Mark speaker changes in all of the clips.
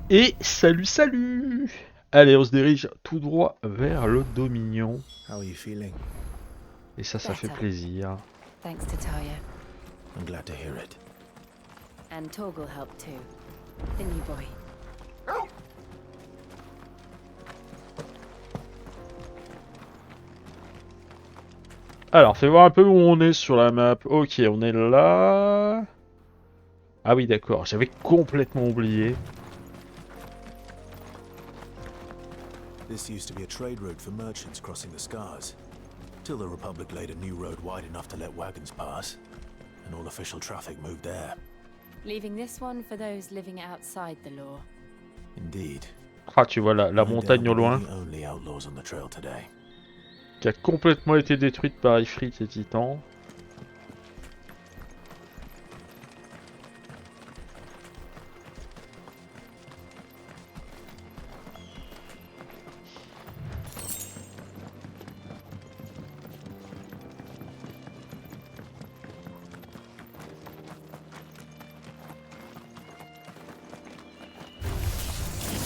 Speaker 1: Et salut, salut! Allez, on se dirige tout droit vers le Dominion.
Speaker 2: How are you feeling?
Speaker 1: Et ça fait
Speaker 3: Better,
Speaker 1: plaisir.
Speaker 3: thanks to Talia.
Speaker 2: I'm glad to hear it.
Speaker 3: And Torgal helped too. The new boy.
Speaker 1: Alors, fais voir un peu où on est sur la map. Ok, on est là. Ah oui, d'accord, j'avais complètement oublié.
Speaker 2: This used to be a trade route for merchants crossing the Scars, till the Republic laid a new road wide enough to let wagons pass, and all official traffic moved there.
Speaker 3: Leaving this one for those living outside the law.
Speaker 2: Indeed.
Speaker 1: Ah, tu vois la
Speaker 2: I
Speaker 1: montagne
Speaker 2: doubt
Speaker 1: au
Speaker 2: we'll
Speaker 1: loin,
Speaker 2: be the only outlaws on the trail today.
Speaker 1: qui a complètement été détruite par Ifrit et Titan.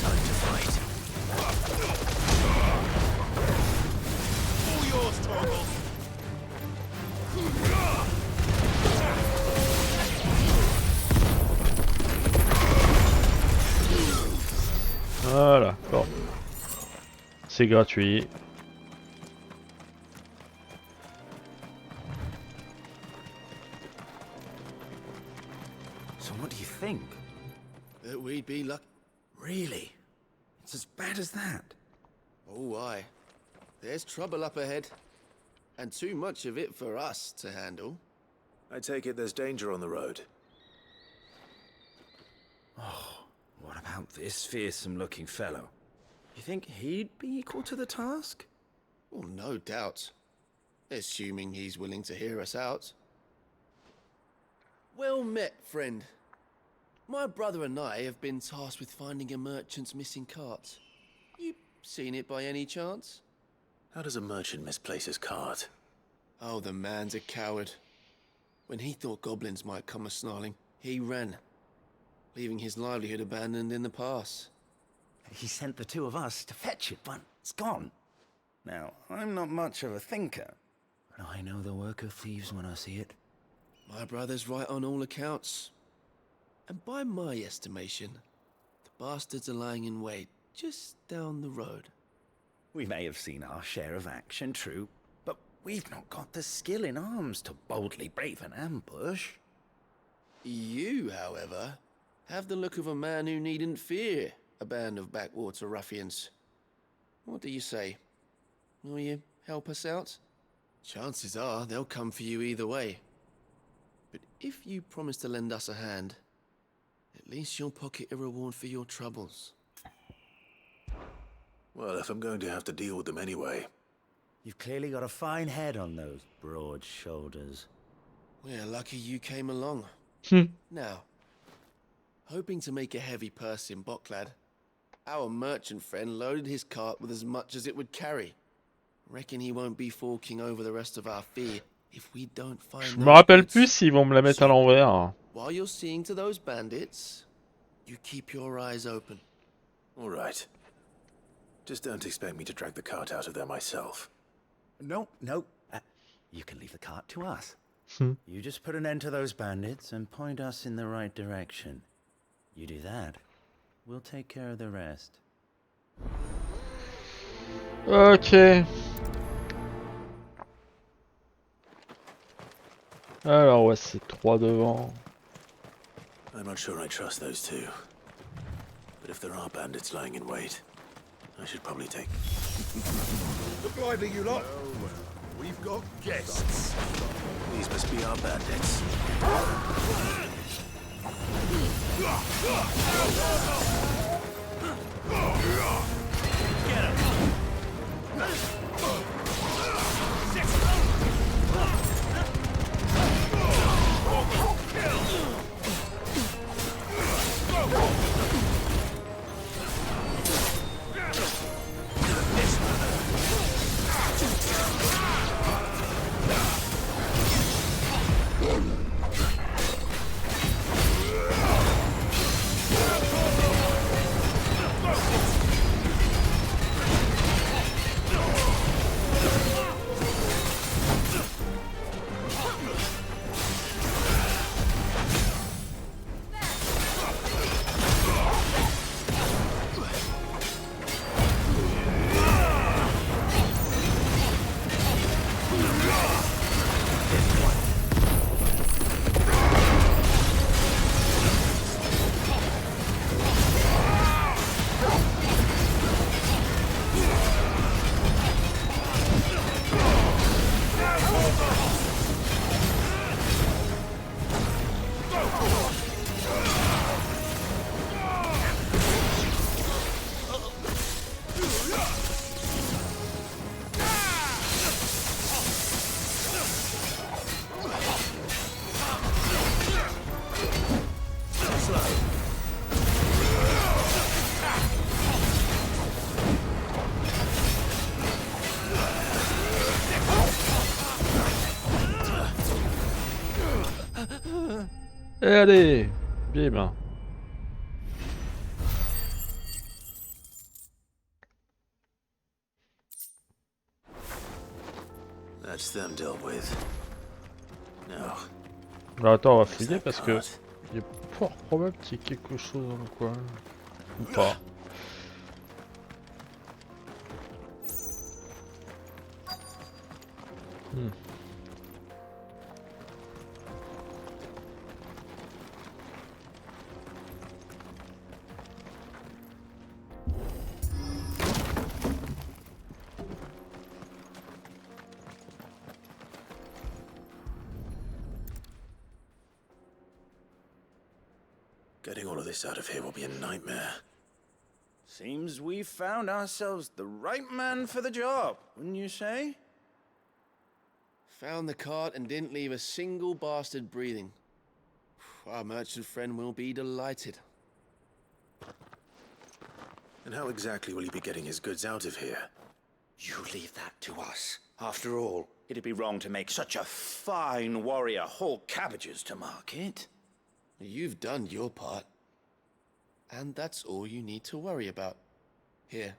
Speaker 2: Time to fight. All yours, Torgal.
Speaker 1: Voilà, bon. C'est gratuit.
Speaker 4: So what do you think?
Speaker 5: That we'd be lucky.
Speaker 4: Really? It's as bad as that?
Speaker 5: Oh, aye. There's trouble up ahead. And too much of it for us to handle.
Speaker 2: I take it there's danger on the road.
Speaker 4: What about this fearsome-looking fellow? You think he'd be equal to the task?
Speaker 5: Well, no doubt. Assuming he's willing to hear us out. Well met, friend. My brother and I have been tasked with finding a merchant's missing cart. You seen it by any chance?
Speaker 2: How does a merchant misplace his cart?
Speaker 5: Oh, the man's a coward. When he thought goblins might come a-snarling, he ran, leaving his livelihood abandoned in the pass.
Speaker 4: He sent the two of us to fetch it, but it's gone. Now, I'm not much of a thinker, but I know the work of thieves when I see it.
Speaker 5: My brother's right on all accounts. And by my estimation, the bastards are lying in wait just down the road.
Speaker 4: We may have seen our share of action, true, but we've not got the skill in arms to boldly brave an ambush.
Speaker 5: You, however, have the look of a man who needn't fear a band of backwater ruffians. What do you say? Will you help us out? Chances are they'll come for you either way. But if you promise to lend us a hand, at least you'll pocket a reward for your troubles.
Speaker 2: Well, if I'm going to have to deal with them anyway.
Speaker 4: You've clearly got a fine head on those broad shoulders.
Speaker 5: We're lucky you came along. Now, hoping to make a heavy purse in Boklad, our merchant friend loaded his cart with as much as it would carry. Reckon he won't be forking over the rest of our fee if we don't find
Speaker 1: Je me
Speaker 5: those
Speaker 1: rappelle
Speaker 5: goods.
Speaker 1: plus s'ils vont me la mettre à
Speaker 5: So,
Speaker 1: l'envers.
Speaker 5: while you're seeing to those bandits, you keep your eyes open.
Speaker 2: All right. Just don't expect me to drag the cart out of there myself.
Speaker 4: No. You can leave the cart to us.
Speaker 1: Hmm.
Speaker 4: You just put an end to those bandits and point us in the right direction. You do that, we'll take care of the rest.
Speaker 1: Ok. Alors ouais, c'est 3 devant.
Speaker 2: I'm not sure I trust those two. But if there are bandits lying in wait, I should probably take...
Speaker 6: Look lively, you lot. We've got guests.
Speaker 2: These must be our bandits.
Speaker 1: Et allez, bim.
Speaker 2: That's them dealt with. Now,
Speaker 1: Alors attends, on va
Speaker 2: where's
Speaker 1: fouiller
Speaker 2: that
Speaker 1: parce que
Speaker 2: cart?
Speaker 1: il est fort probable qu'il y ait quelque chose dans le coin. Ou pas. Hmm.
Speaker 2: Getting all of this out of here will be a nightmare.
Speaker 4: Seems we've found ourselves the right man for the job, wouldn't you say?
Speaker 5: Found the cart and didn't leave a single bastard breathing. Our merchant friend will be delighted.
Speaker 2: And how exactly will he be getting his goods out of here?
Speaker 4: You leave that to us. After all, it'd be wrong to make such a fine warrior haul cabbages to market.
Speaker 5: You've done your part. And that's all you need to worry about. Here.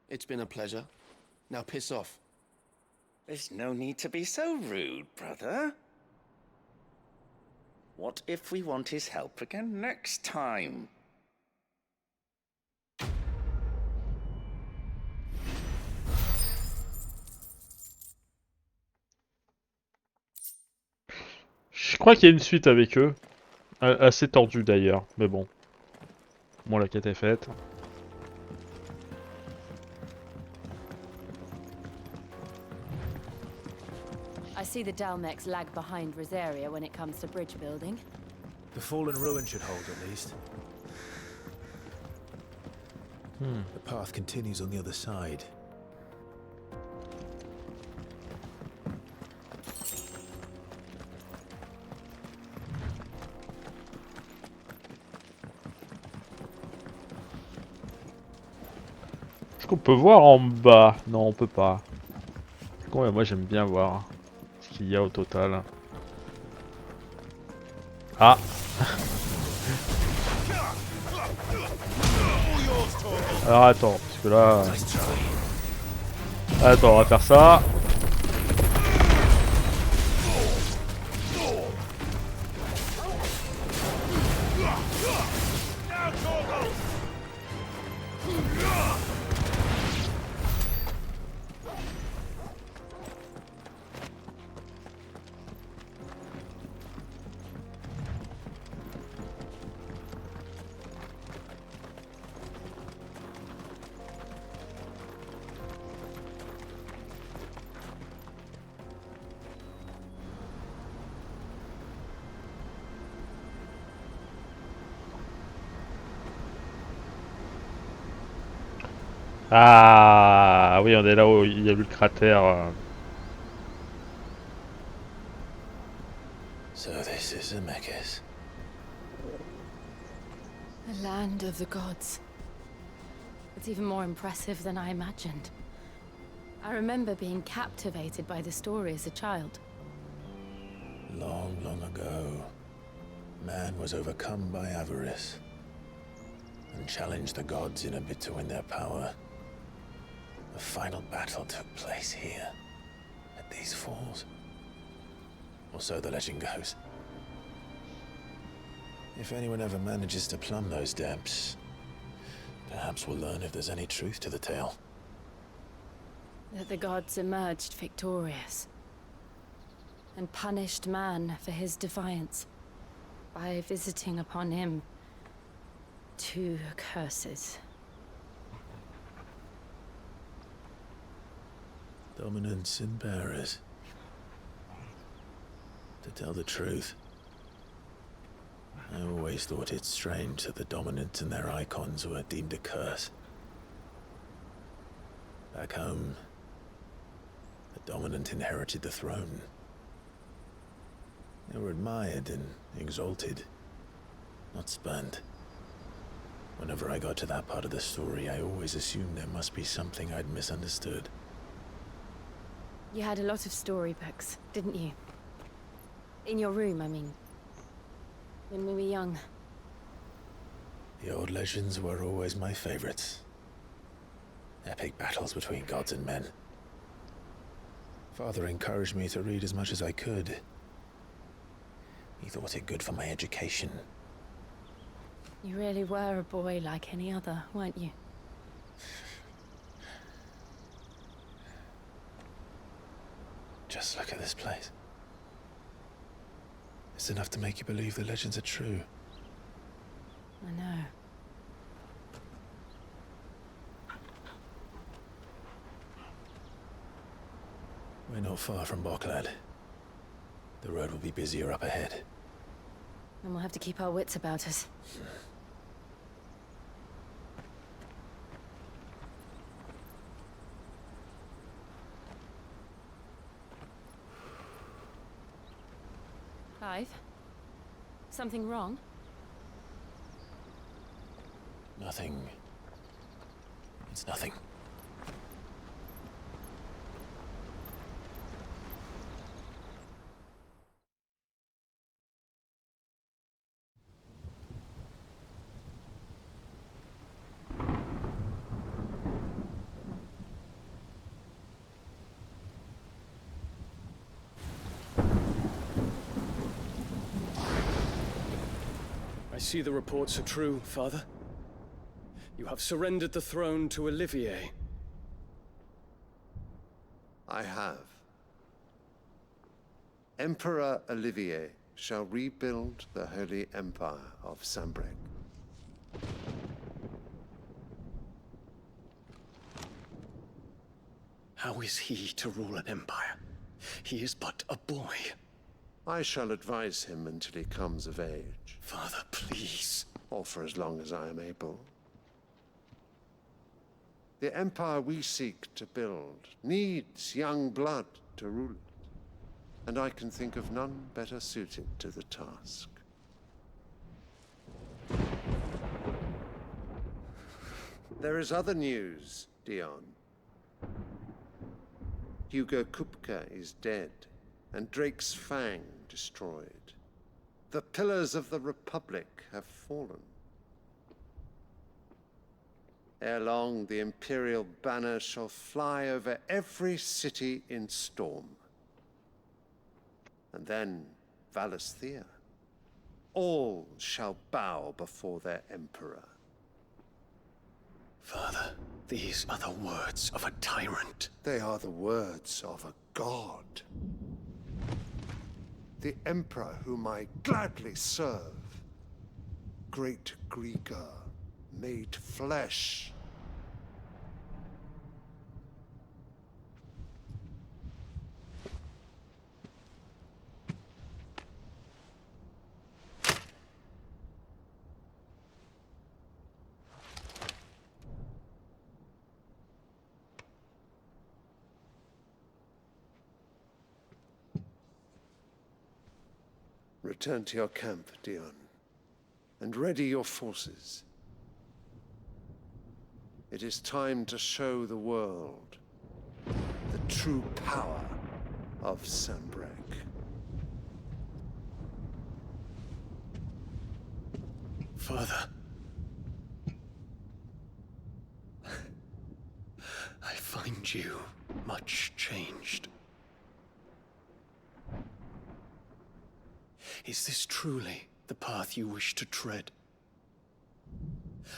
Speaker 5: It's been a pleasure. Now piss off.
Speaker 4: There's no need to be so rude, brother. What if we want his help again next time?
Speaker 1: Je crois qu'il y a une suite avec eux. Assez tordue d'ailleurs, mais bon. Bon, la quête est faite.
Speaker 3: I see the Dalmex lag behind Rosaria when it comes to bridge building.
Speaker 2: The fallen ruin should hold at least. The path continues on the other side.
Speaker 1: Est-ce qu'on peut voir en bas? Non, on peut pas. Bon, ouais, moi j'aime bien voir ce qu'il y a au total. Ah! Alors attends, parce que là... Attends, on va faire ça. Ah oui, on est là où il y a eu le cratère.
Speaker 2: So this is Zemeckis.
Speaker 3: The land of the gods. It's even more impressive than I imagined. I remember being captivated by the story as a child.
Speaker 2: Long, long ago, man was overcome by avarice and challenged the gods in a bid to win their power. The final battle took place here, at these falls. Or so the legend goes. If anyone ever manages to plumb those depths, perhaps we'll learn if there's any truth to the tale.
Speaker 3: That the gods emerged victorious and punished man for his defiance by visiting upon him 2 curses.
Speaker 2: Dominants and bearers. To tell the truth, I always thought it strange that the dominants and their icons were deemed a curse. Back home, the dominant inherited the throne. They were admired and exalted, not spurned. Whenever I got to that part of the story, I always assumed there must be something I'd misunderstood.
Speaker 3: You had a lot of storybooks, didn't you? In your room, I mean. When we were young.
Speaker 2: The old legends were always my favorites. Epic battles between gods and men. Father encouraged me to read as much as I could. He thought it good for my education.
Speaker 3: You really were a boy like any other, weren't you?
Speaker 2: Just look at this place. It's enough to make you believe the legends are true.
Speaker 3: I know.
Speaker 2: We're not far from Boklad. The road will be busier up ahead.
Speaker 3: And we'll have to keep our wits about us. Clive? Something wrong?
Speaker 2: Nothing. It's nothing.
Speaker 7: I see the reports are true, Father. You have surrendered the throne to Olivier.
Speaker 8: I have. Emperor Olivier shall rebuild the Holy Empire of Sanbreque.
Speaker 7: How is he to rule an empire? He is but a boy.
Speaker 8: I shall advise him until he comes of age,
Speaker 7: Father, please.
Speaker 8: or for as long as I am able. The empire we seek to build needs young blood to rule it, and I can think of none better suited to the task. There is other news, Dion. Hugo Kupka is dead, and Drake's Fang destroyed. The pillars of the Republic have fallen. Ere long, the Imperial banner shall fly over every city in Storm. And then, Valisthea. All shall bow before their Emperor.
Speaker 7: Father, these are the words of a tyrant.
Speaker 8: They are the words of a god. The Emperor whom I gladly serve. Great Greeker, made flesh. Return to your camp, Dion, and ready your forces. It is time to show the world the true power of Sanbreque.
Speaker 7: Father. I find you much changed. Is this truly the path you wish to tread?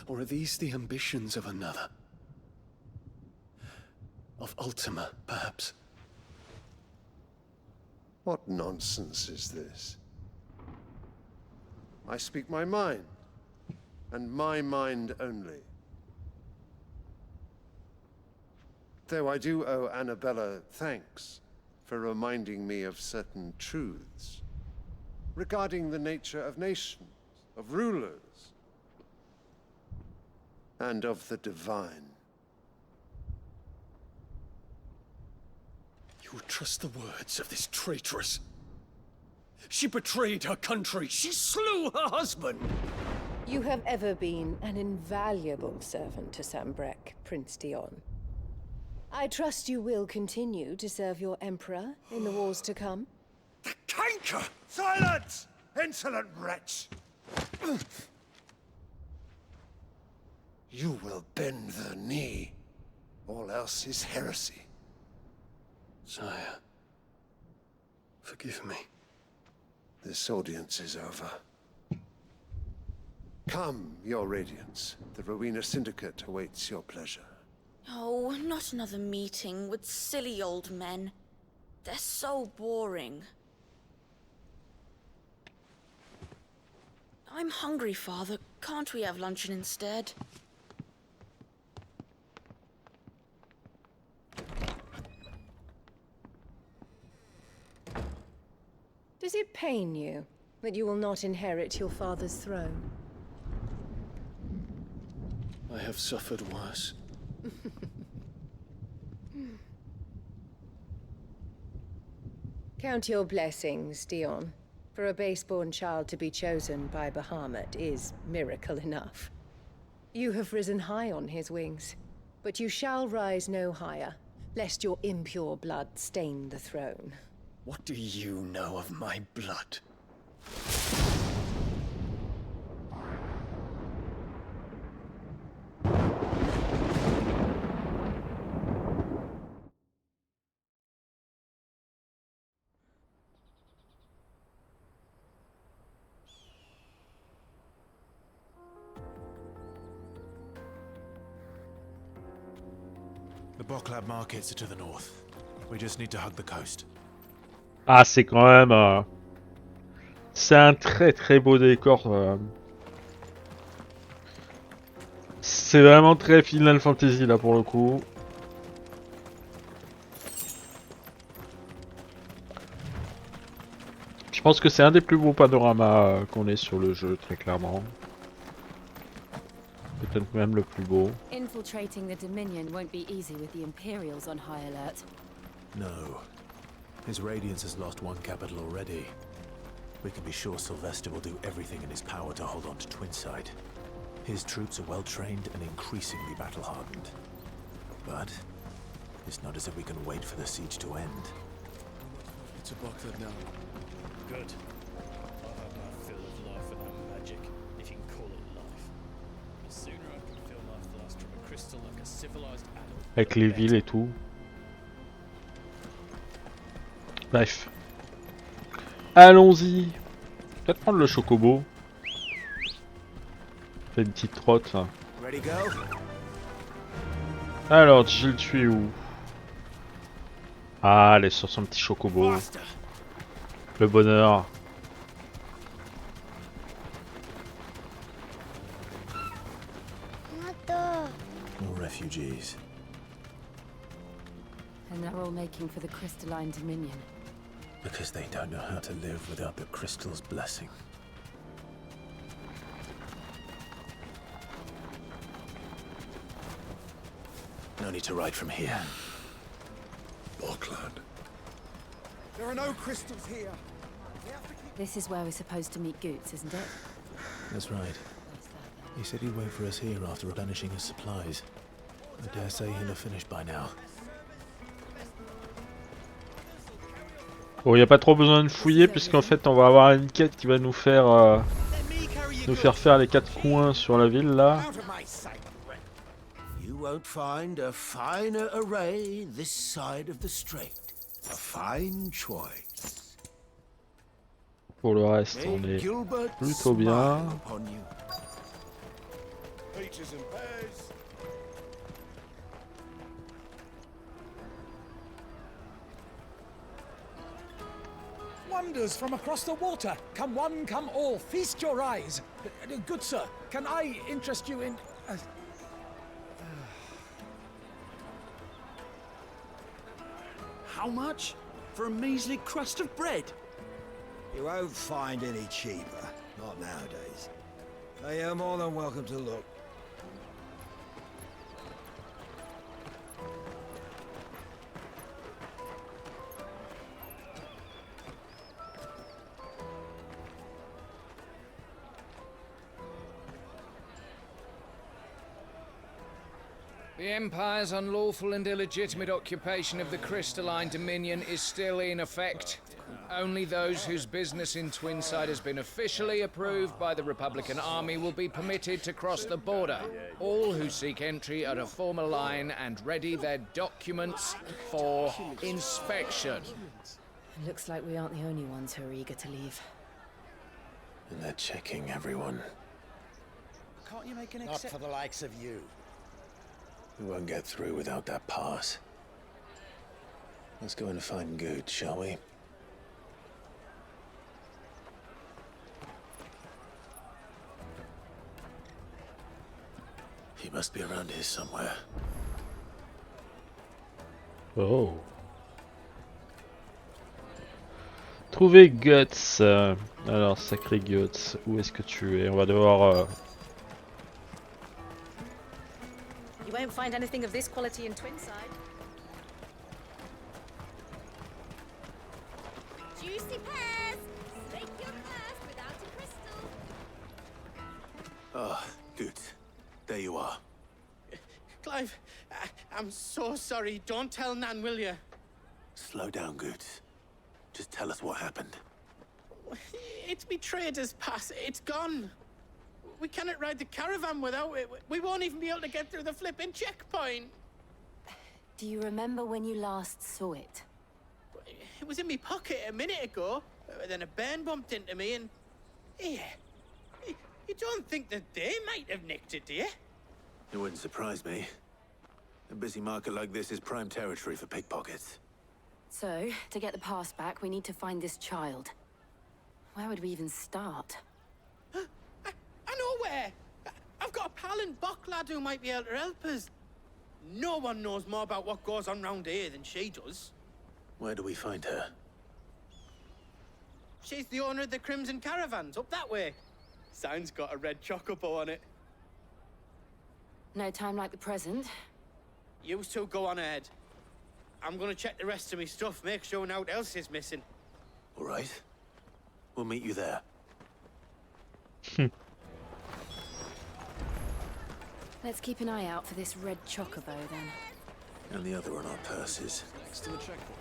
Speaker 7: Or are these the ambitions of another? Of Ultima, perhaps?
Speaker 8: What nonsense is this? I speak my mind, and my mind only. Though I do owe Annabella thanks for reminding me of certain truths regarding the nature of nations, of rulers, and of the divine.
Speaker 7: You would trust the words of this traitress? She betrayed her country. She slew her husband.
Speaker 9: You have ever been an invaluable servant to Sanbreque, Prince Dion. I trust you will continue to serve your emperor in the wars to come.
Speaker 6: The canker!
Speaker 8: Silence! Insolent wretch! You will bend the knee. All else is heresy.
Speaker 7: Sire, forgive me.
Speaker 8: This audience is over. Come, your radiance. The Rowena Syndicate awaits your pleasure.
Speaker 10: Oh, not another meeting with silly old men. They're so boring. I'm hungry, Father. Can't we have luncheon instead?
Speaker 9: Does it pain you that you will not inherit your father's throne?
Speaker 7: I have suffered worse.
Speaker 9: Count your blessings, Dion. For a base-born child to be chosen by Bahamut is miracle enough. You have risen high on his wings, but you shall rise no higher, lest your impure blood stain the throne.
Speaker 7: What do you know of my blood?
Speaker 2: The Boklab markets are to the north. We just need to hug the coast.
Speaker 1: Ah, c'est quand même... c'est un très beau décor. C'est vraiment très Final Fantasy là pour le coup. Je pense que c'est un des plus beaux panoramas qu'on ait sur le jeu, très clairement. Peut-être même le plus beau.
Speaker 3: Infiltrating the Dominion won't be easy with the Imperials on high alert.
Speaker 2: No. His Radiance has lost one capital already. We can be sure Sylvester will do everything in his power to hold on to Twinside. His troops are well trained and increasingly battle-hardened. But it's not as if we can wait for the siege to end.
Speaker 7: It's a Boklab now.
Speaker 11: Good. I've had my fill of life without magic, if you can call it life. The sooner I can feel life last from a crystal like a civilized adult.
Speaker 1: Avec les villes et tout. Bref. Allons-y. Peut-être prendre le chocobo. Fait une petite trotte.
Speaker 4: Ready, go?
Speaker 1: Alors, Jill, tu es où? Ah, elle est sur son petit chocobo. Le bonheur.
Speaker 2: More refugees.
Speaker 3: And they're all making for the crystalline Dominion.
Speaker 2: Because they don't know how to live without the crystal's blessing. No need to ride from here.
Speaker 6: Boklab. There are no crystals here.
Speaker 3: This is where we're supposed to meet Goots, isn't it?
Speaker 2: That's right. He said he'd wait for us here after replenishing his supplies. I dare say he'll have finished by now.
Speaker 1: Bon, il n'y a pas trop besoin de fouiller puisqu'en fait on va avoir une quête qui va nous faire faire les 4 coins sur la ville là.
Speaker 4: You won't find a finer array this side of the strait. A fine choice.
Speaker 1: Pour le reste, on est plutôt bien.
Speaker 6: Peaches and pears.
Speaker 12: Wonders from across the water. Come one, come all. Feast your eyes. Good sir, can I interest you in...
Speaker 4: How much? For a measly crust of bread?
Speaker 13: You won't find any cheaper. Not nowadays. They are more than welcome to look.
Speaker 12: The Empire's unlawful and illegitimate occupation of the Crystalline Dominion is still in effect. Only those whose business in Twinside has been officially approved by the Republican Army will be permitted to cross the border. All who seek entry are to form a line and ready their documents for inspection.
Speaker 3: Looks like we aren't the only ones who are eager to leave.
Speaker 2: And they're checking everyone.
Speaker 4: Can't you make an
Speaker 13: Not for the likes of you.
Speaker 2: We won't get through without that pass. Let's go and find Good, shall we? He must be around here somewhere.
Speaker 1: Oh. Trouver Guts. Alors, sacré Guts, où est-ce que tu es? On va devoir...
Speaker 14: You won't find anything of this quality in Twinside.
Speaker 10: Juicy pears! Make your thirst without a crystal.
Speaker 2: Ah, Good. There you are.
Speaker 5: Clive, I'm so sorry. Don't tell Nan, will you?
Speaker 2: Slow down, Good. Just tell us what happened.
Speaker 5: It's me trader's pass. It's gone. We cannot ride the caravan without it. We won't even be able to get through the flipping checkpoint.
Speaker 3: Do you remember when you last saw it?
Speaker 5: It was in my pocket a minute ago. Then a bairn bumped into me and... Here. You don't think that they might have nicked it, do you?
Speaker 2: It wouldn't surprise me. A busy market like this is prime territory for pickpockets.
Speaker 3: So, to get the pass back, we need to find this child. Where would we even start?
Speaker 5: I know where! I've got a pal in Bock lad who might be able to help us. No one knows more about what goes on round here than she does.
Speaker 2: Where do we find her?
Speaker 5: She's the owner of the Crimson Caravans, up that way. Sign's got a red chocobo on it.
Speaker 3: No time like the present.
Speaker 5: You two go on ahead. I'm gonna check the rest of my stuff, make sure no one else is missing.
Speaker 2: All right. We'll meet you there.
Speaker 3: Let's keep an eye out for this red chocobo, then.
Speaker 2: And the other on our purses.
Speaker 11: Next to the checkpoint.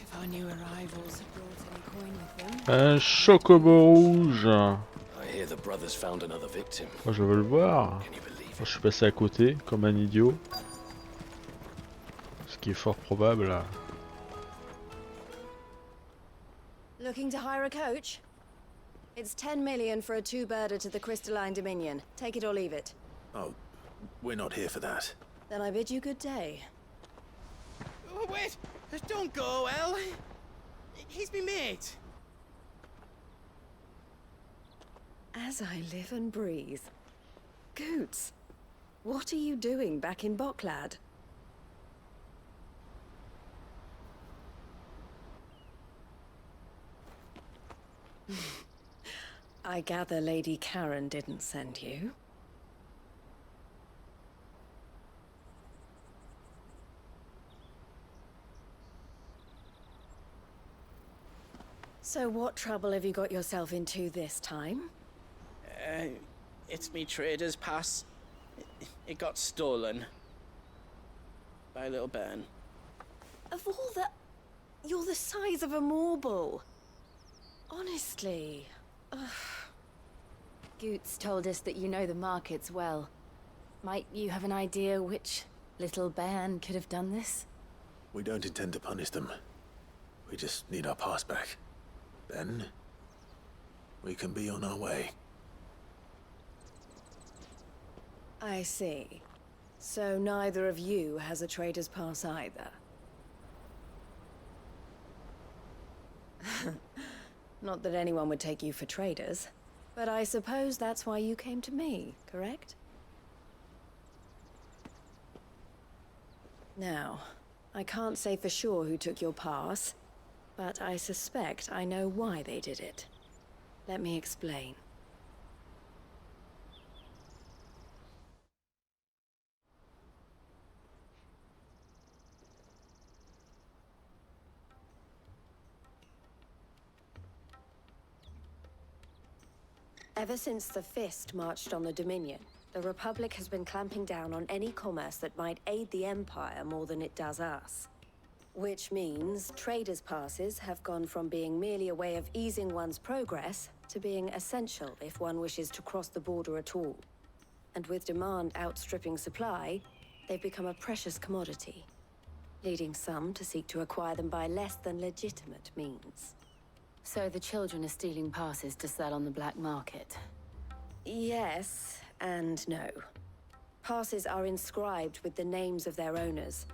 Speaker 3: If our new arrivals had brought any coin with them.
Speaker 1: Un chocobo rouge.
Speaker 11: I hear the brothers found another victim.
Speaker 1: Moi, je veux le voir. Moi, je suis passé à côté, comme un idiot. Ce qui est fort probable.
Speaker 9: Looking to hire a coach? It's 10 million for a two-birder to the Crystalline Dominion. Take it or leave it.
Speaker 2: Oh, we're not here for that.
Speaker 9: Then I bid you good day.
Speaker 5: Oh, wait! Don't go, El! He's me mate.
Speaker 9: As I live and breathe. Goots, what are you doing back in Bocklad? I gather Lady Karen didn't send you. So what trouble have you got yourself into this time?
Speaker 5: It's me trader's pass. It got stolen. By a little bairn.
Speaker 9: Of all the... You're the size of a marble. Honestly. Ugh.
Speaker 3: Goots told us that you know the markets well. Might you have an idea which little bairn could have done this?
Speaker 2: We don't intend to punish them. We just need our pass back. Then, we can be on our way.
Speaker 9: I see. So neither of you has a trader's pass either. Not that anyone would take you for traders, but I suppose that's why you came to me, correct? Now, I can't say for sure who took your pass, but I suspect I know why they did it. Let me explain. Ever since the Fist marched on the Dominion, the Republic has been clamping down on any commerce that might aid the Empire more than it does us. Which means traders' passes have gone from being merely a way of easing one's progress to being essential if one wishes to cross the border at all. And with demand outstripping supply, they've become a precious commodity, leading some to seek to acquire them by less than legitimate means.
Speaker 3: So the children are stealing passes to sell on the black market?
Speaker 9: Yes, and no. Passes are inscribed with the names of their owners,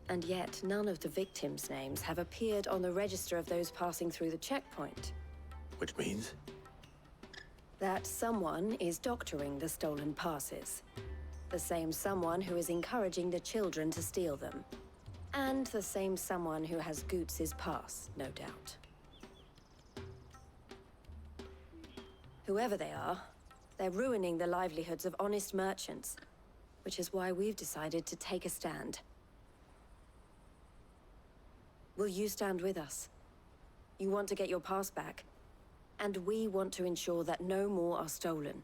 Speaker 9: and yet none of the victims' names have appeared on the register of those passing through the checkpoint.
Speaker 2: Which means?
Speaker 9: That someone is doctoring the stolen passes. The same someone who is encouraging the children to steal them. And the same someone who has Goots's pass, no doubt. Whoever they are, they're ruining the livelihoods of honest merchants, which is why we've decided to take a stand. Will you stand with us? You want to get your pass back, and we want to ensure that no more are stolen.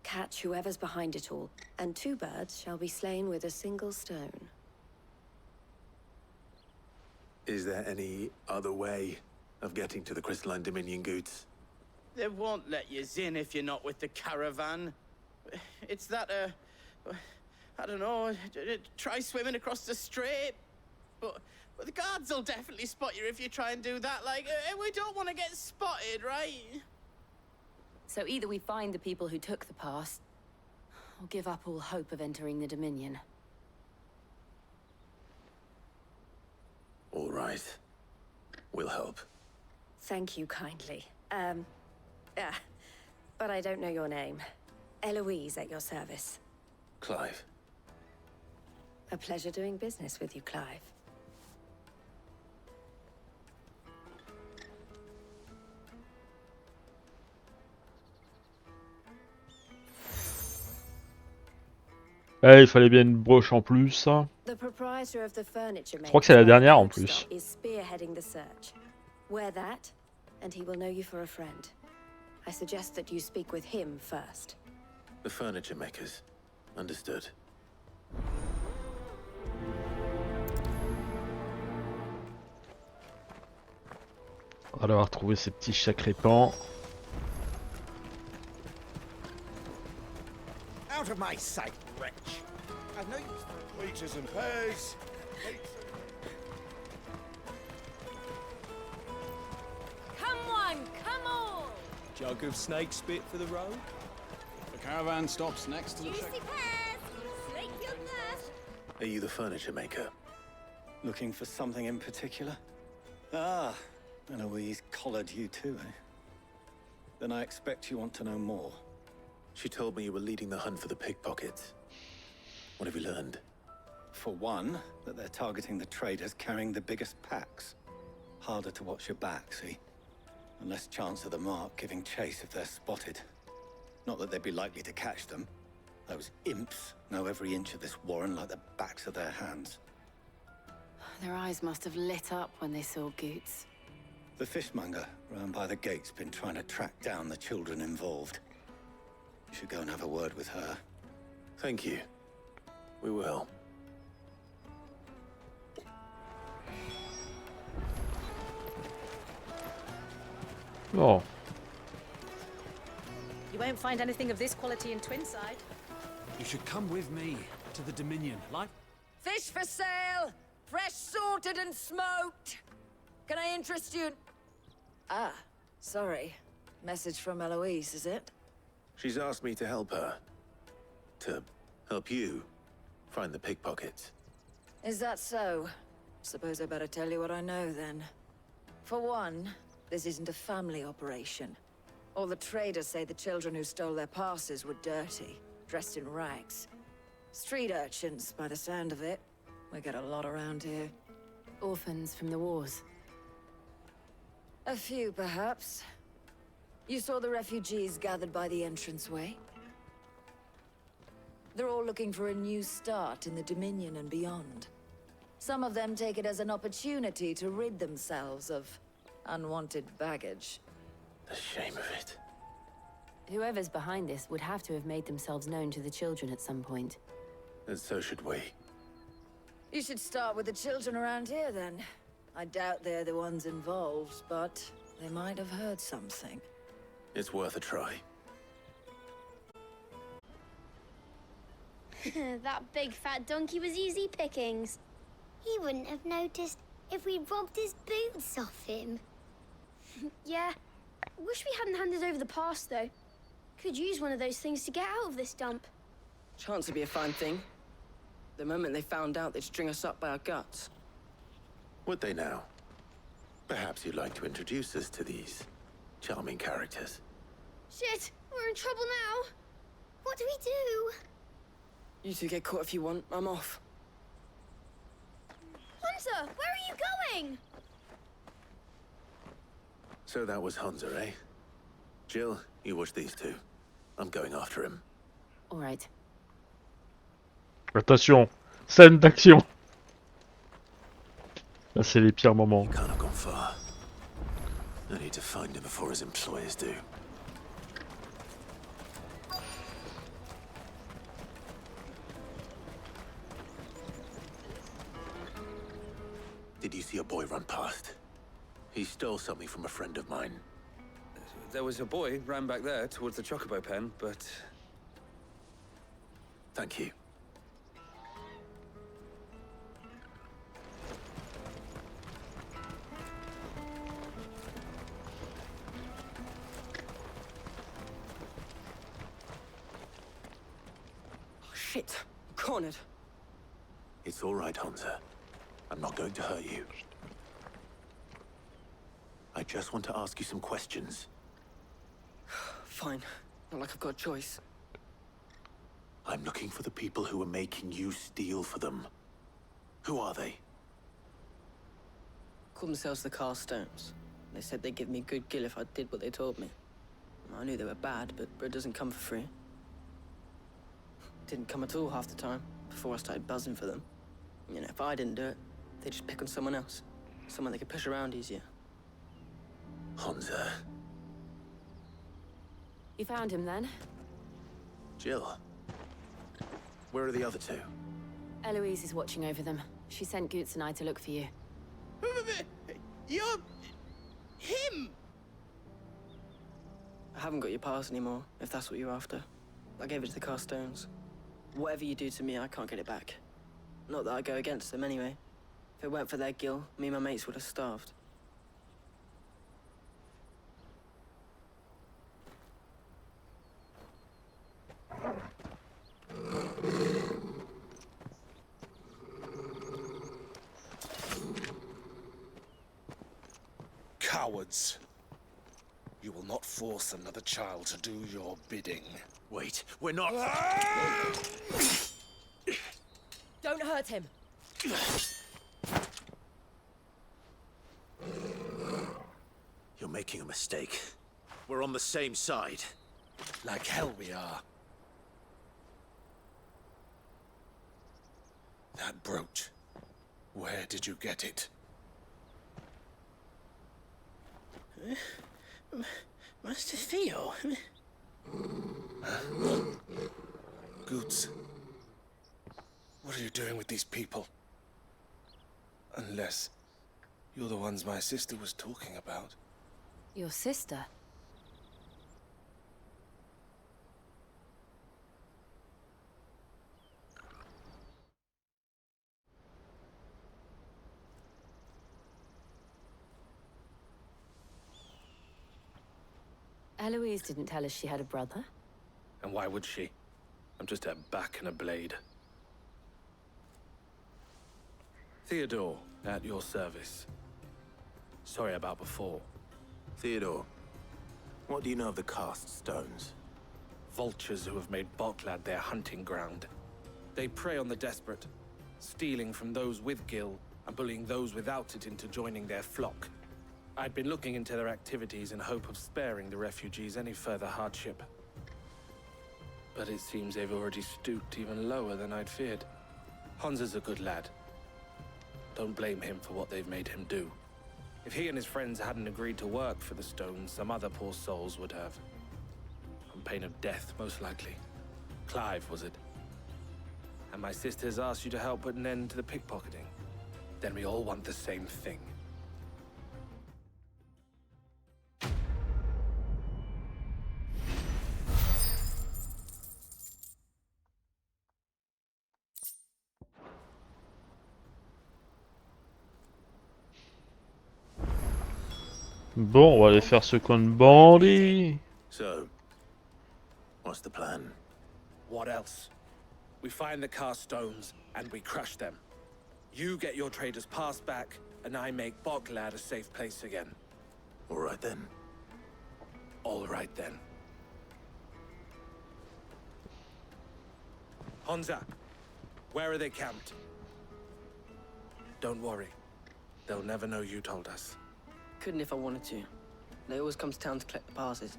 Speaker 9: Catch whoever's behind it all, and two birds shall be slain with a single stone.
Speaker 2: Is there any other way of getting to the Crystalline Dominion Goods?
Speaker 15: They won't let you in if you're not with the caravan. It's that, I don't know, try swimming across the strait. But the guards will definitely spot you if you try and do that. Like, we don't want to get spotted, right?
Speaker 3: So either we find the people who took the pass, or give up all hope of entering the Dominion.
Speaker 2: All right. We'll help.
Speaker 9: Thank you kindly. But I don't know your name. Eloise at your service.
Speaker 2: Clive.
Speaker 9: A pleasure doing business with you, Clive.
Speaker 1: Eh, il fallait bien une broche en plus.
Speaker 9: The proprietor of the furniture
Speaker 1: Je crois que c'est la dernière en plus.
Speaker 9: is spearheading the search. Wear that, and he will know you for a friend. I suggest that you speak with him first.
Speaker 2: The furniture makers. Understood.
Speaker 1: On va devoir trouver ces petits chats crépants.
Speaker 6: Out of my sight, wretch! I know you leeches and bears.
Speaker 14: Come on, come on!
Speaker 7: Jug of snake spit for the road?
Speaker 11: The caravan stops next to the
Speaker 14: Juicy
Speaker 11: check.
Speaker 14: pears! Slake your thirst!
Speaker 2: Are you the furniture maker?
Speaker 4: Looking for something in particular? Ah, Eloise collared you too, eh? Then I expect you want to know more.
Speaker 2: She told me you were leading the hunt for the pickpockets. What have you learned?
Speaker 4: For one, that they're targeting the traders carrying the biggest packs. Harder to watch your back, see? And less chance of the mark giving chase if they're spotted. Not that they'd be likely to catch them. Those imps know every inch of this warren like the backs of their hands.
Speaker 3: Their eyes must have lit up when they saw Goots.
Speaker 4: The fishmonger round by the gate's been trying to track down the children involved. You should go and have a word with her.
Speaker 2: Thank you. We will.
Speaker 1: Oh.
Speaker 14: You won't find anything of this quality in Twinside.
Speaker 16: You should come with me to the Dominion. Like
Speaker 17: Fish for sale! Fresh sorted and smoked! Can I interest you in... Ah, sorry. Message from Eloise, is it?
Speaker 2: She's asked me to help her. To help you find the pickpockets.
Speaker 17: Is that so? Suppose I better tell you what I know, then. For one, this isn't a family operation. All the traders say the children who stole their passes were dirty, dressed in rags. Street urchins, by the sound of it. We get a lot around here.
Speaker 3: Orphans from the wars.
Speaker 17: A few, perhaps. You saw the refugees gathered by the entranceway? They're all looking for a new start in the Dominion and beyond. Some of them take it as an opportunity to rid themselves of unwanted baggage.
Speaker 2: The shame of it.
Speaker 3: Whoever's behind this would have to have made themselves known to the children at some point.
Speaker 2: And so should we.
Speaker 17: You should start with the children around here, then. I doubt they're the ones involved, but they might have heard something.
Speaker 2: It's worth a try.
Speaker 18: That big fat donkey was easy pickings. He wouldn't have noticed if we robbed his boots off him.
Speaker 19: Yeah. Wish we hadn't handed over the pass, though. Could use one of those things to get out of this dump.
Speaker 15: Chance would be a fine thing. The moment they found out, they'd string us up by our guts.
Speaker 2: Would they now? Perhaps you'd like to introduce us to these charming characters.
Speaker 19: Shit, we're in trouble now. What do we do?
Speaker 15: You two get caught if you want. I'm off.
Speaker 19: Hunter, where are you going?
Speaker 2: So that was Hunter, eh? Jill, you watch these two. I'm going after him.
Speaker 3: All right.
Speaker 1: Attention, scène d'action. Là, c'est les pires moments.
Speaker 2: He can't have gone far. I need to find him before his employers do. Did you see a boy run past? He stole something from a friend of mine.
Speaker 20: There was a boy ran back there towards the chocobo pen, but...
Speaker 2: Thank you.
Speaker 15: Oh, shit. I'm cornered.
Speaker 2: It's all right, Hunter. I'm not going to hurt you. I just want to ask you some questions.
Speaker 15: Fine. Not like I've got a choice.
Speaker 2: I'm looking for the people who are making you steal for them. Who are they?
Speaker 15: Called themselves the Carstones. They said they'd give me good gill if I did what they told me. I knew they were bad, but bread doesn't come for free. Didn't come at all half the time, before I started buzzing for them. You know, if I didn't do it, they'd just pick on someone else. Someone they could push around easier.
Speaker 2: Hunter.
Speaker 3: You found him then?
Speaker 2: Jill. Where are the other two?
Speaker 3: Eloise is watching over them. She sent Goots and I to look for you.
Speaker 15: You're... him! I haven't got your pass anymore, if that's what you're after. I gave it to the Carstones. Whatever you do to me, I can't get it back. Not that I go against them anyway. If it weren't for their gill, me and my mates would have starved.
Speaker 6: Cowards. You will not force another child to do your bidding.
Speaker 2: Wait, we're not...
Speaker 9: Don't hurt him.
Speaker 2: You're making a mistake. We're on the same side.
Speaker 6: Like hell we are. That brooch. Where did you get it?
Speaker 15: Master Theo?
Speaker 6: Goots. What are you doing with these people? Unless you're the ones my sister was talking about.
Speaker 3: Your sister? Eloise didn't tell us she had a brother.
Speaker 20: And why would she? I'm just her back and a blade. Theodore, at your service. Sorry about before.
Speaker 2: Theodore, what do you know of the Cast Stones?
Speaker 20: Vultures who have made Boklad their hunting ground. They prey on the desperate,
Speaker 21: stealing from those with gil and bullying those without it into joining their flock. I'd been looking into their activities in hope of sparing the refugees any further hardship. But it seems they've already stooped even lower than I'd feared. Hans is a good lad. Don't blame him for what they've made him do. If he and his friends hadn't agreed to work for the stones, some other poor souls would have. On pain of death, most likely. Clive, was it? And my sisters asked you to help put an end to the pickpocketing. Then we all want the same thing.
Speaker 1: Bon, on va aller faire ce coin de bandit.
Speaker 2: So, what's the plan?
Speaker 21: What else? We find the cast stones and we crush them. You get your trader's pass back, and I make Boglad a safe place again.
Speaker 2: All right then.
Speaker 21: All right then. Honza, where are they camped? Don't worry. They'll never know you told us.
Speaker 22: Couldn't if I wanted to. They always come to town to collect the passes.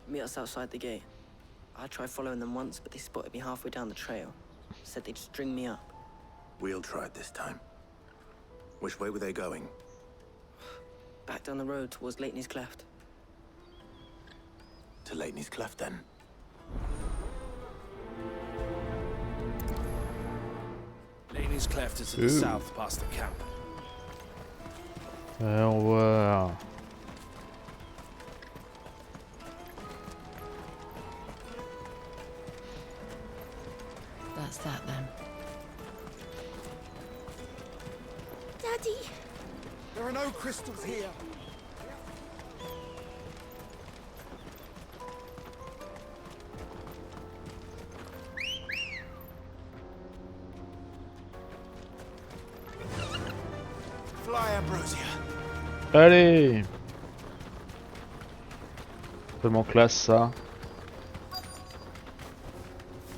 Speaker 22: Meet us outside the gate. I tried following them once, but they spotted me halfway down the trail. Said they'd string me up.
Speaker 2: We'll try it this time. Which way were they going?
Speaker 22: Back down the road towards Leitney's Cleft.
Speaker 2: To Leitney's Cleft, then.
Speaker 21: Leitney's Cleft is to the south past the camp.
Speaker 1: Allons voir.
Speaker 3: That's that then.
Speaker 19: Daddy!
Speaker 6: There are no crystals here. Fly, Ambrosia.
Speaker 1: Allez. Tellement classe ça.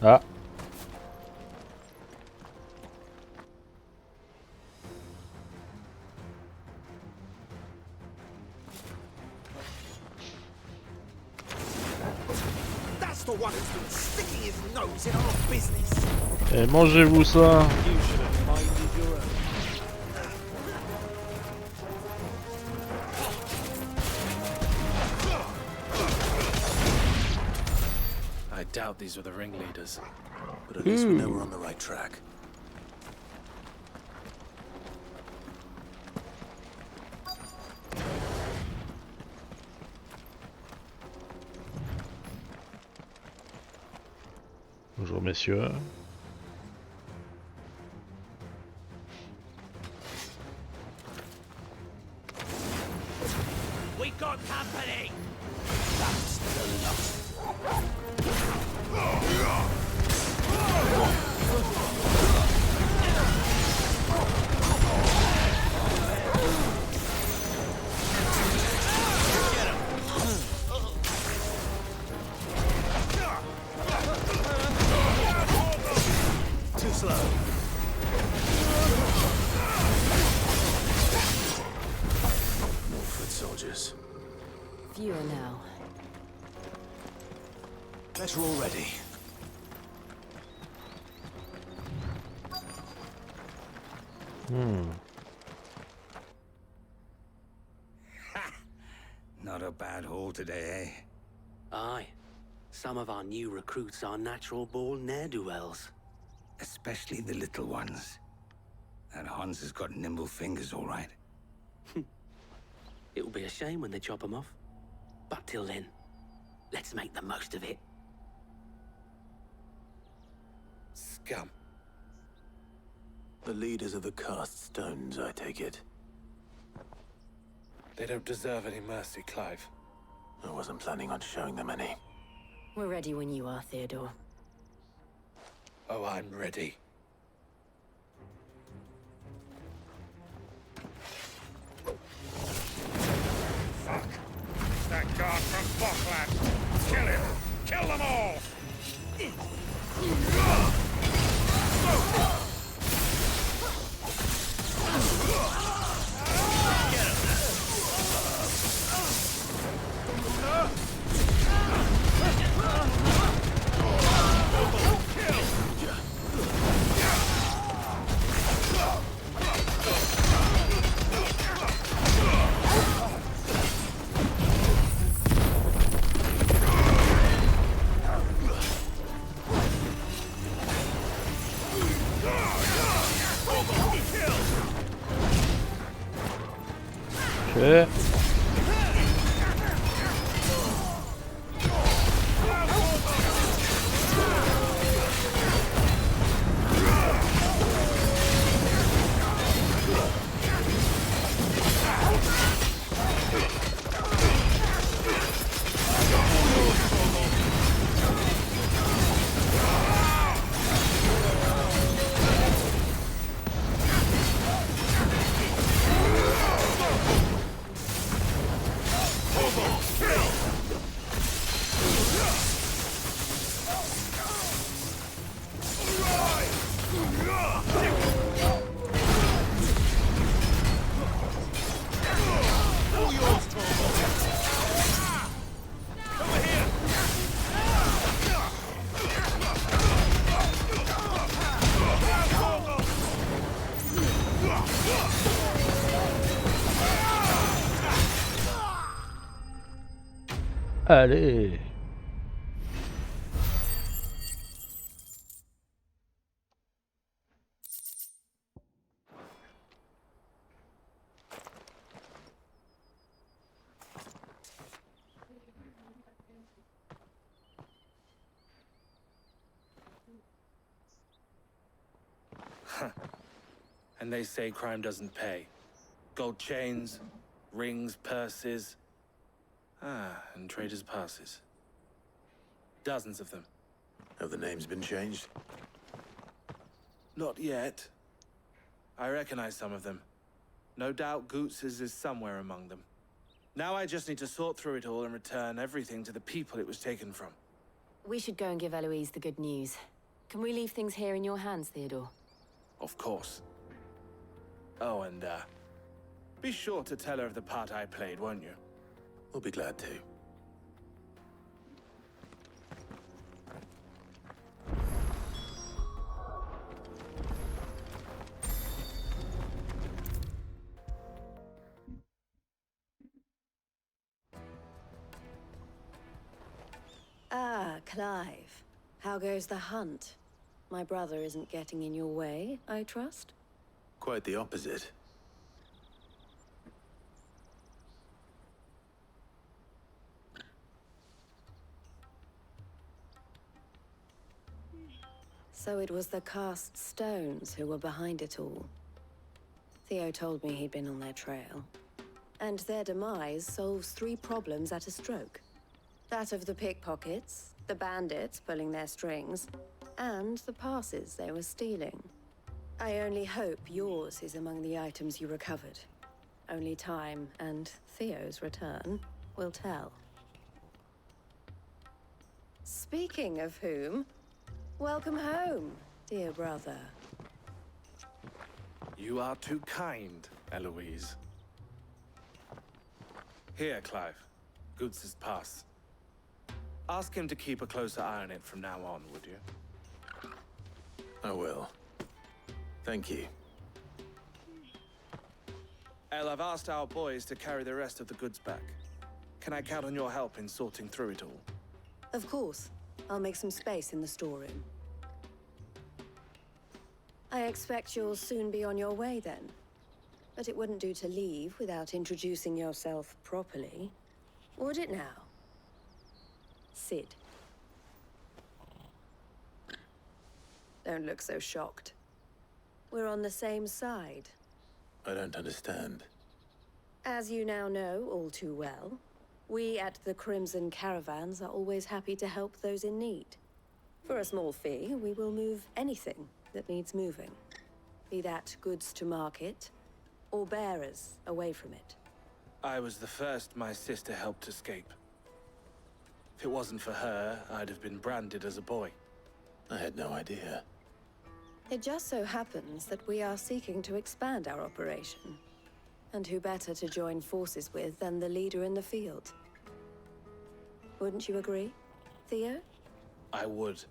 Speaker 1: Ah.
Speaker 6: That's the one who's been sticking his nose in our business.
Speaker 1: Et mangez-vous ça.
Speaker 6: You should have minded your own.
Speaker 21: I doubt these were the ringleaders.
Speaker 2: But at least we know we're on the right track.
Speaker 1: Bonjour messieurs.
Speaker 6: We got company. That's the lot. Too slow.
Speaker 2: More foot soldiers.
Speaker 3: Fewer now.
Speaker 6: Better already.
Speaker 23: Not a bad haul today, eh?
Speaker 24: Aye. Some of our new recruits are natural-born ne'er-do-wells.
Speaker 23: Especially the little ones. And Hans has got nimble fingers, all right.
Speaker 24: It'll be a shame when they chop them off. But till then, let's make the most of it.
Speaker 21: Scum.
Speaker 2: The leaders of the cast stones, I take it.
Speaker 21: They don't deserve any mercy, Clive.
Speaker 2: I wasn't planning on showing them any.
Speaker 3: We're ready when you are, Theodore.
Speaker 21: Oh, I'm ready.
Speaker 6: Fuck. That guard from Boglad. Kill him. Kill them all.
Speaker 1: Ok. Allez.
Speaker 21: And they say crime doesn't pay. Gold chains, rings, purses. And traders' passes. Dozens of them.
Speaker 2: Have the names been changed?
Speaker 21: Not yet. I recognize some of them. No doubt Goots's is somewhere among them. Now I just need to sort through it all and return everything to the people it was taken from.
Speaker 3: We should go and give Eloise the good news. Can we leave things here in your hands, Theodore?
Speaker 21: Of course. Oh, and, be sure to tell her of the part I played, won't you?
Speaker 2: We'll be glad to.
Speaker 9: Ah, Clive. How goes the hunt? My brother isn't getting in your way, I trust?
Speaker 2: Quite the opposite.
Speaker 9: So it was the cast stones who were behind it all. Theo told me he'd been on their trail. And their demise solves 3 problems at a stroke. That of the pickpockets, the bandits pulling their strings, and the passes they were stealing. I only hope yours is among the items you recovered. Only time and Theo's return will tell. Speaking of whom, welcome home, dear brother.
Speaker 21: You are too kind, Eloise. Here, Clive. Goots's pass. Ask him to keep a closer eye on it from now on, would you?
Speaker 2: I will. Thank you.
Speaker 21: El, I've asked our boys to carry the rest of the goods back. Can I count on your help in sorting through it all?
Speaker 9: Of course. I'll make some space in the storeroom. I expect you'll soon be on your way then. But it wouldn't do to leave without introducing yourself properly. Would it now? Sid. Don't look so shocked. We're on the same side.
Speaker 2: I don't understand.
Speaker 9: As you now know all too well, we at the Crimson Caravans are always happy to help those in need. For a small fee, we will move anything that needs moving. Be that goods to market, or bearers away from it.
Speaker 21: I was the first my sister helped escape. If it wasn't for her, I'd have been branded as a boy.
Speaker 2: I had no idea.
Speaker 9: It just so happens that we are seeking to expand our operation. And who better to join forces with than the leader in the field? Wouldn't you agree, Theo?
Speaker 21: I would.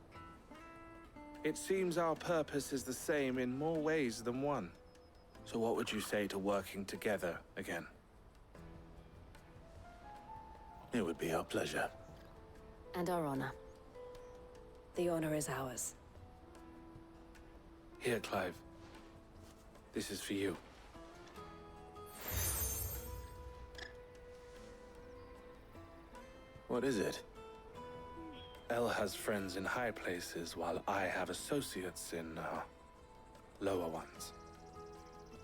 Speaker 21: It seems our purpose is the same in more ways than one. So what would you say to working together again?
Speaker 2: It would be our pleasure.
Speaker 9: And our honor. The honor is ours.
Speaker 21: Here, Clive. This is for you.
Speaker 2: What is it?
Speaker 21: El has friends in high places, while I have associates in, lower ones.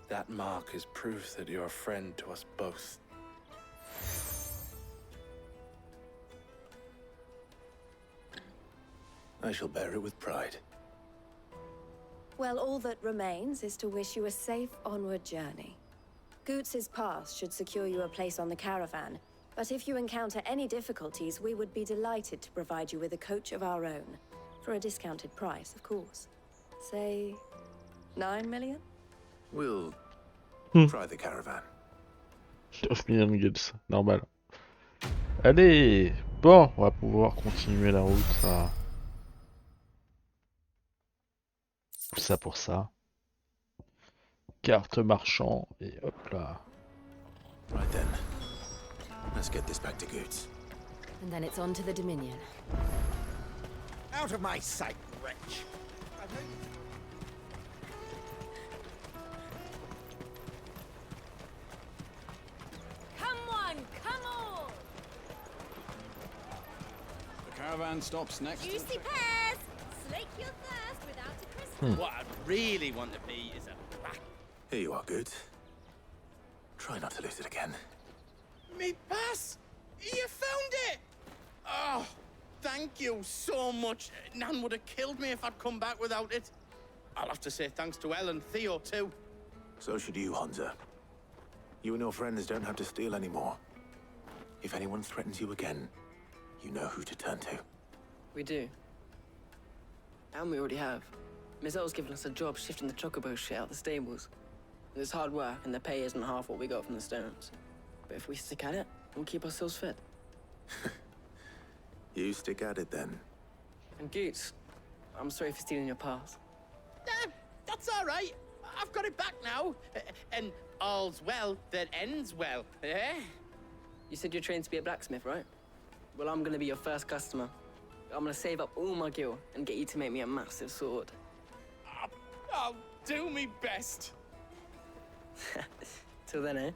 Speaker 21: That mark is proof that you're a friend to us both.
Speaker 2: I shall bear it with pride.
Speaker 8: Well, all that remains is to wish you a safe onward journey. Goots's pass should secure you a place on the caravan, but if you encounter any difficulties, we would be delighted to provide you with a coach of our own. For a discounted price, of course. Say, 9 million?
Speaker 2: We'll try the caravan.
Speaker 1: 9 millions de guts, normal. Allez, bon, on va pouvoir continuer la route. Ça pour ça. Carte marchand et hop là.
Speaker 2: Right then. Let's get this back to Goots.
Speaker 3: And then it's on to the Dominion.
Speaker 10: Out of my sight, wretch!
Speaker 14: Come on, come on!
Speaker 12: The caravan stops next.
Speaker 14: Juicy pears! Slake your thirst without a crystal.
Speaker 15: What I'd really want to be is a back.
Speaker 2: Here you are, Goots. Try not to lose it again.
Speaker 15: Me pass! You found it! Oh, thank you so much. Nan would have killed me if I'd come back without it. I'll have to say thanks to Elle and Theo, too.
Speaker 2: So should you, Hansa. You and your friends don't have to steal anymore. If anyone threatens you again, you know who to turn to.
Speaker 22: We do. And we already have. Miss Elle's given us a job shifting the chocobo shit out the stables. It's hard work, and the pay isn't half what we got from the stones. But if we stick at it, we'll keep ourselves fed.
Speaker 2: You stick at it then.
Speaker 22: And Goots, I'm sorry for stealing your pass.
Speaker 15: That's all right. I've got it back now. And all's well that ends well, eh?
Speaker 22: You said you're trained to be a blacksmith, right? Well, I'm gonna be your first customer. I'm gonna save up all my gil and get you to make me a massive sword.
Speaker 15: I'll do me best.
Speaker 22: Till then, eh?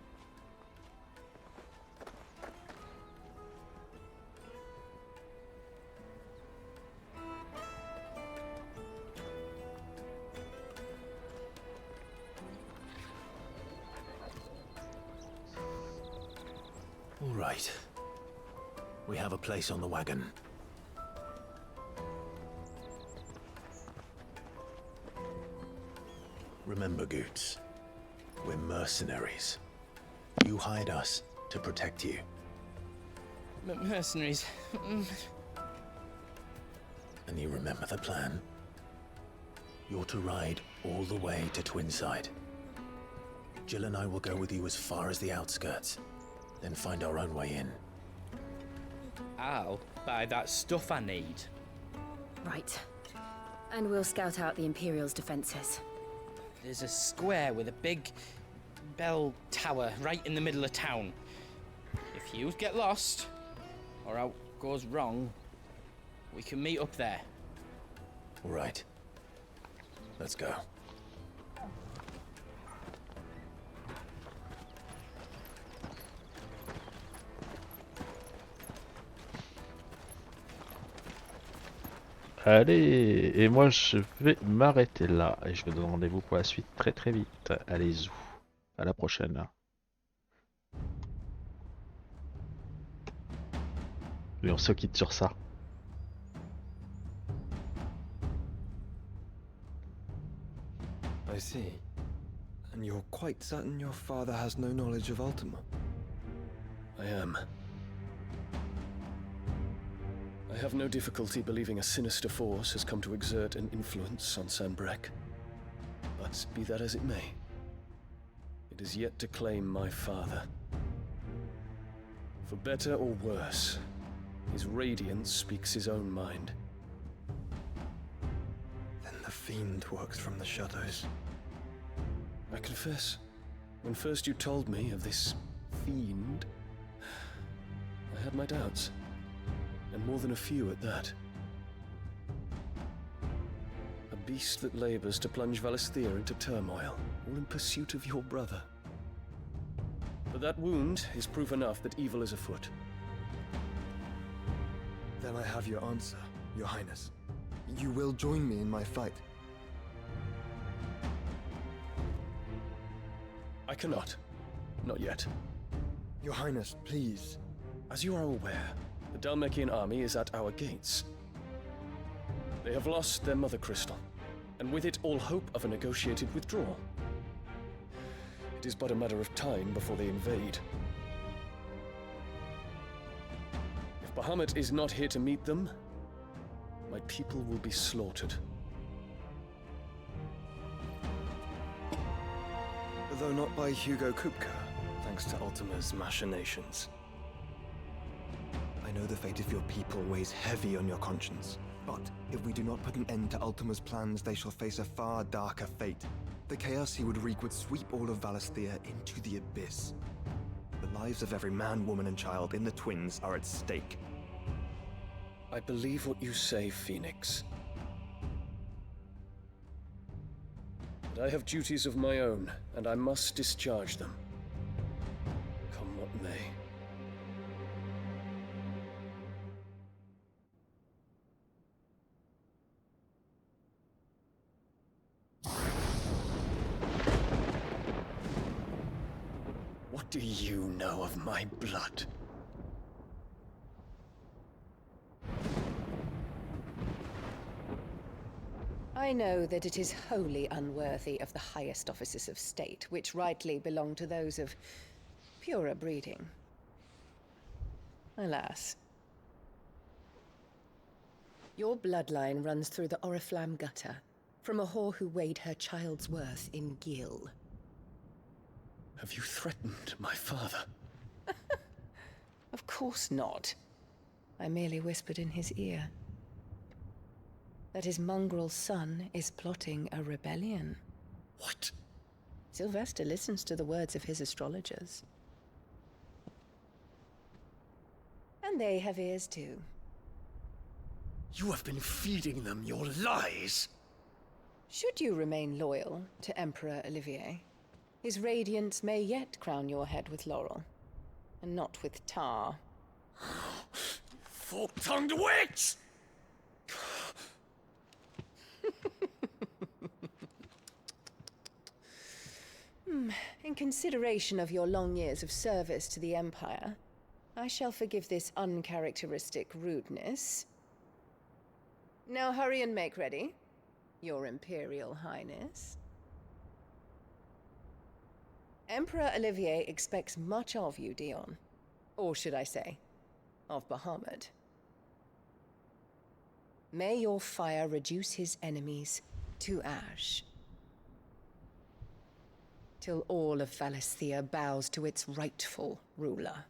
Speaker 2: All right. We have a place on the wagon. Remember, Goots, we're mercenaries. You hired us to protect you.
Speaker 15: Mercenaries.
Speaker 2: And you remember the plan? You're to ride all the way to Twinside. Jill and I will go with you as far as the outskirts, then find our own way in.
Speaker 13: I'll buy that stuff I need.
Speaker 3: Right. And we'll scout out the Imperial's defenses.
Speaker 13: There's a square with a big bell tower right in the middle of town. If you get lost, or out goes wrong, we can meet up there.
Speaker 2: All right. Let's go.
Speaker 1: Allez, et moi je vais m'arrêter là et je vous donne rendez-vous pour la suite très très vite. Allez, zou. À la prochaine. Et on se quitte sur ça.
Speaker 7: I see. And you're quite certain your father has no knowledge of Ultima?
Speaker 25: I am. I have no difficulty believing a sinister force has come to exert an influence on Sanbreque. But be that as it may, it is yet to claim my father. For better or worse, his radiance speaks his own mind.
Speaker 7: Then the fiend works from the shadows.
Speaker 25: I confess, when first you told me of this fiend, I had my doubts. And more than a few at that. A beast that labors to plunge Valisthea into turmoil, all in pursuit of your brother. But that wound is proof enough that evil is afoot.
Speaker 4: Then I have your answer, Your Highness. You will join me in my fight.
Speaker 25: I cannot. Not yet.
Speaker 4: Your Highness, please.
Speaker 25: As you are aware, the Dhalmekian army is at our gates. They have lost their mother crystal, and with it all hope of a negotiated withdrawal. It is but a matter of time before they invade. If Bahamut is not here to meet them, my people will be slaughtered.
Speaker 4: Though not by Hugo Kupka, thanks to Ultima's machinations. I know the fate of your people weighs heavy on your conscience, but if we do not put an end to Ultima's plans, they shall face a far darker fate. The chaos he would wreak would sweep all of Valisthea into the abyss. The lives of every man, woman, and child in the Twins are at stake.
Speaker 25: I believe what you say, Phoenix. But I have duties of my own, and I must discharge them. Come what may.
Speaker 4: What do you know of my blood?
Speaker 9: I know that it is wholly unworthy of the highest offices of state, which rightly belong to those of purer breeding. Alas. Your bloodline runs through the Oriflamme gutter, from a whore who weighed her child's worth in gil.
Speaker 25: Have you threatened my father?
Speaker 9: Of course not. I merely whispered in his ear that his mongrel son is plotting a rebellion.
Speaker 25: What?
Speaker 9: Sylvester listens to the words of his astrologers. And they have ears too.
Speaker 4: You have been feeding them your lies!
Speaker 9: Should you remain loyal to Emperor Olivier, his radiance may yet crown your head with laurel, and not with tar.
Speaker 4: Fork-tongued witch!
Speaker 9: In consideration of your long years of service to the Empire, I shall forgive this uncharacteristic rudeness. Now hurry and make ready, Your Imperial Highness. Emperor Olivier expects much of you, Dion. Or should I say, of Bahamut. May your fire reduce his enemies to ash, till all of Valisthea bows to its rightful ruler.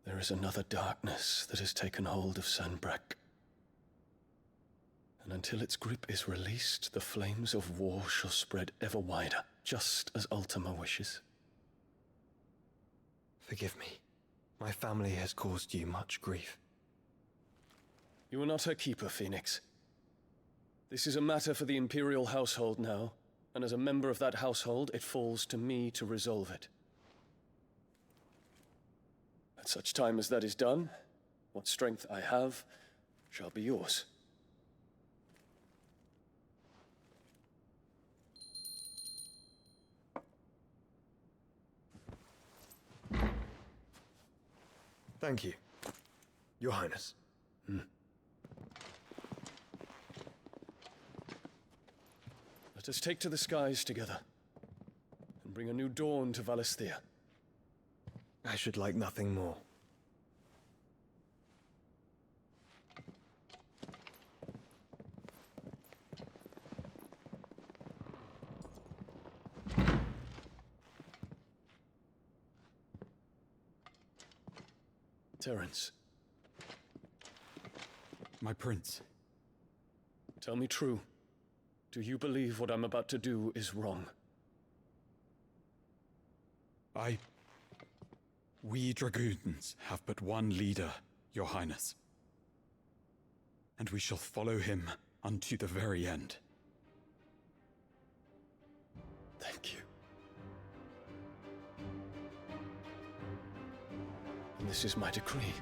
Speaker 25: There is another darkness that has taken hold of Sanbreque. And until its grip is released, the flames of war shall spread ever wider, just as Ultima wishes.
Speaker 4: Forgive me. My family has caused you much grief.
Speaker 25: You are not her keeper, Phoenix. This is a matter for the Imperial household now, and as a member of that household, it falls to me to resolve it. At such time as that is done, what strength I have shall be yours.
Speaker 4: Thank you, Your Highness.
Speaker 25: Let us take to the skies together, and bring a new dawn to Valisthea.
Speaker 4: I should like nothing more.
Speaker 25: Terence.
Speaker 5: My prince.
Speaker 25: Tell me true. Do you believe what I'm about to do is wrong?
Speaker 5: We dragoons have but one leader, Your Highness. And we shall follow him unto the very end.
Speaker 25: Thank you. And this is my decree.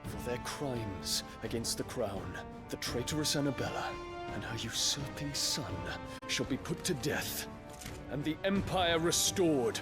Speaker 25: For their crimes against the crown, the traitorous Annabella and her usurping son shall be put to death, and the Empire restored